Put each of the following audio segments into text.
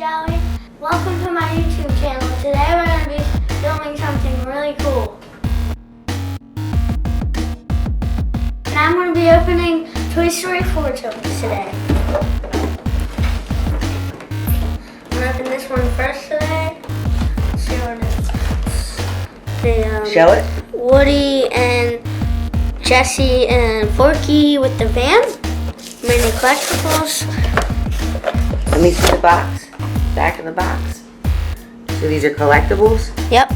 shall we? Welcome to my YouTube channel. Today we're going to be filming something really cool. And I'm going to be opening Toy Story 4 toys today. I'm going to open this one first today. See what it is. Show it. Woody and Jessie and Forky with the van. Many collectibles. Let me see the box. Back in the box. So these are collectibles? Yep.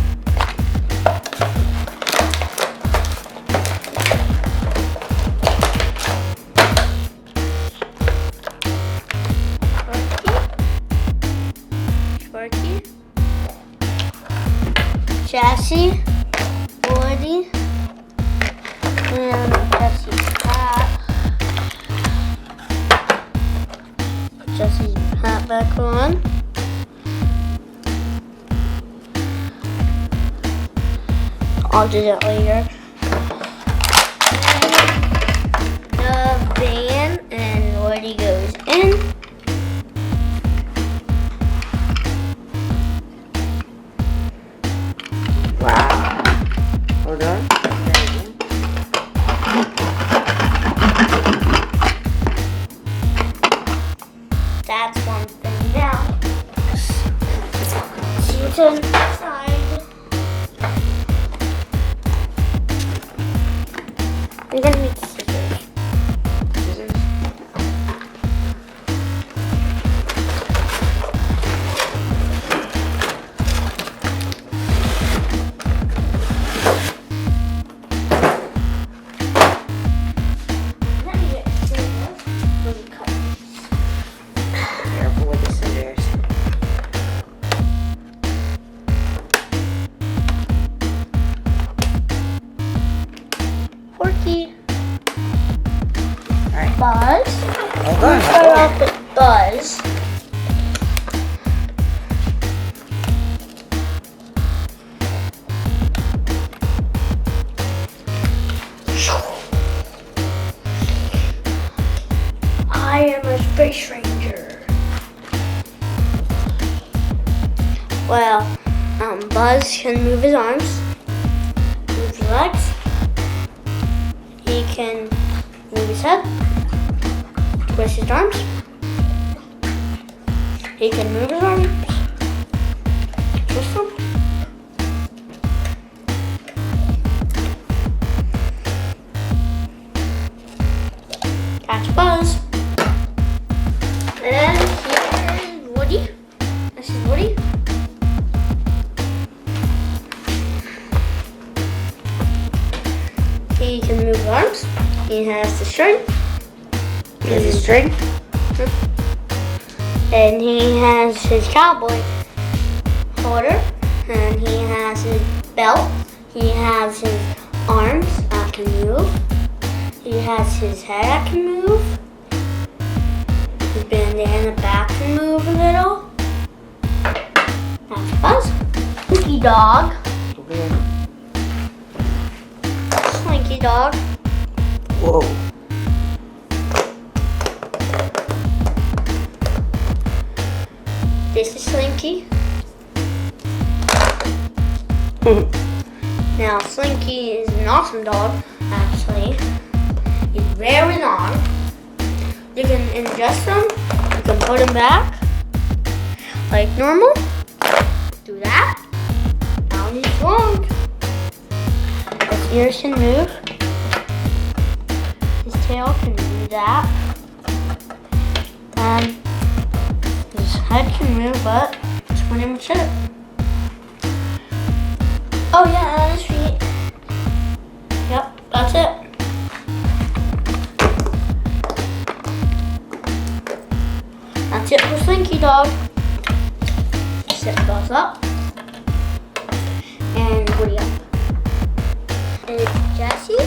Forky. Jessie. Woody. And Jessie's hat. Jessie's hat back on. I'll do that later. And the van and Woody goes in. Wow. Hold on. That's one thing down. See what's inside. I'm gonna need scissors. Scissors. Let me get scissors. Let me cut these. Careful with the scissors. Forky. Alright. Buzz. Hold on. Start off with Buzz. I am a space ranger. Well, Buzz can move his arms, move his legs. He can move his head, twist his arms. He can move his arms, twist them. That's Buzz. And here's Woody. This is Woody. He can move his arms. He has the string. There's a string. And he has his cowboy holder. And he has his belt. He has his arms that can move. He has his head that can move. His bandana back can move a little. That's Buzz. Slinky Dog. Slinky Dog. Whoa. This is Slinky. Now Slinky is an awesome dog, actually. He's very long. You can adjust him. You can put him back like normal. Do that. Now he's long. His ears can move. His tail can do that. His head can move, but that's pretty much it. Oh yeah, and his feet. Yep, that's it. That's it for Slinky Dog. Set Buzz up. And Woody up. And Jessie.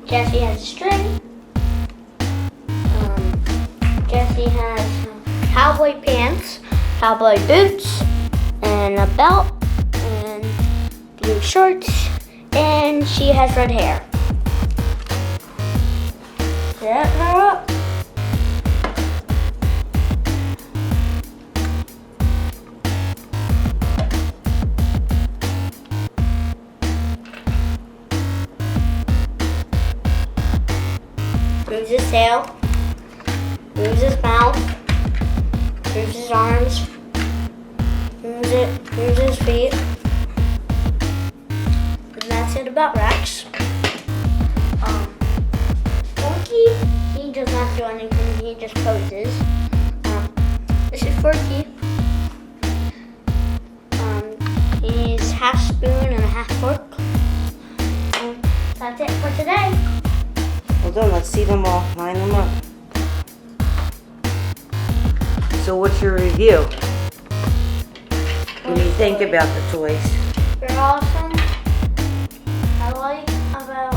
Jessie has a string. Jessie has cowboy pants, cowboy boots, and a belt, and blue shorts, and she has red hair. Set her up. his tail, moves his mouth, moves his arms, moves his feet. And that's it about Rex. Forky, he does not do anything, he just poses. This is Forky. He's half spoon and a half fork. That's it for today. Well done, let's see them all. Line them up. So what's your review? What do you think about the toys? They're awesome. I like about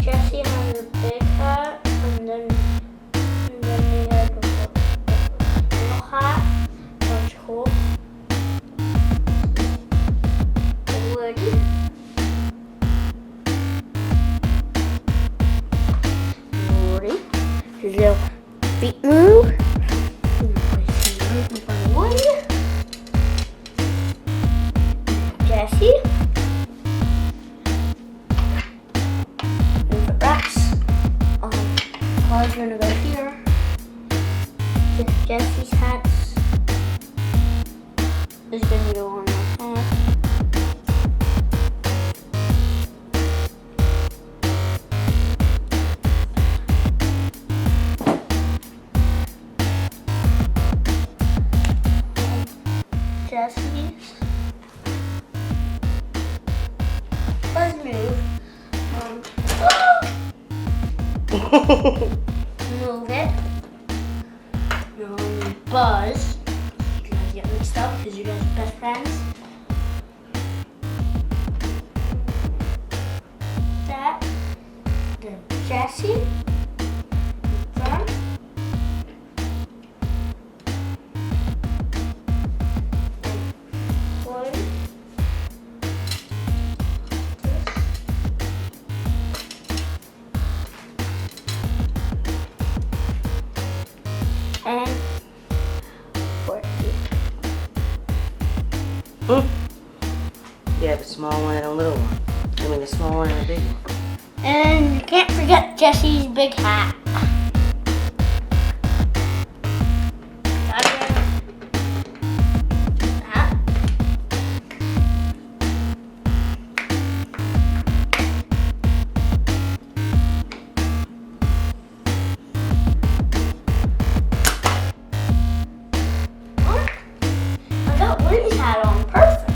Jessie has a big hat and then they have a little hat. That's cool. Woody. Woody. His little feet move. Woody. Jessie. And for Rex. Car's gonna go here. Jessie's hats is gonna go on my hat. Jessie's. Let's move. Move it. Buzz. You guys get mixed up because you guys are best friends. That. Then Jessie. Fern. Woody. And Forky. You have a small one and a little one. I mean, a small one and a big one. And you can't forget Jessie's big hat. Hat. Look, I got Woody's hat on. Perfect.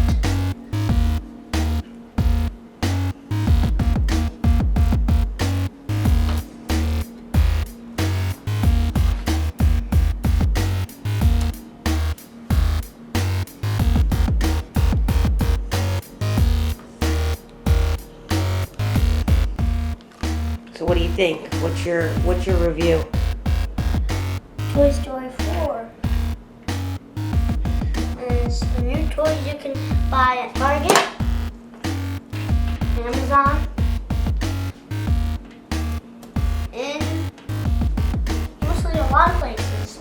So what do you think? What's your review? Toy Story 4 is the new toys you can buy at Target, Amazon, and mostly a lot of places.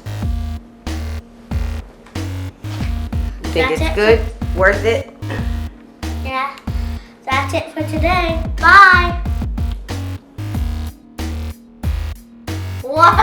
You think That's it's it. good? Worth it? Yeah, that's it for today. Bye. What?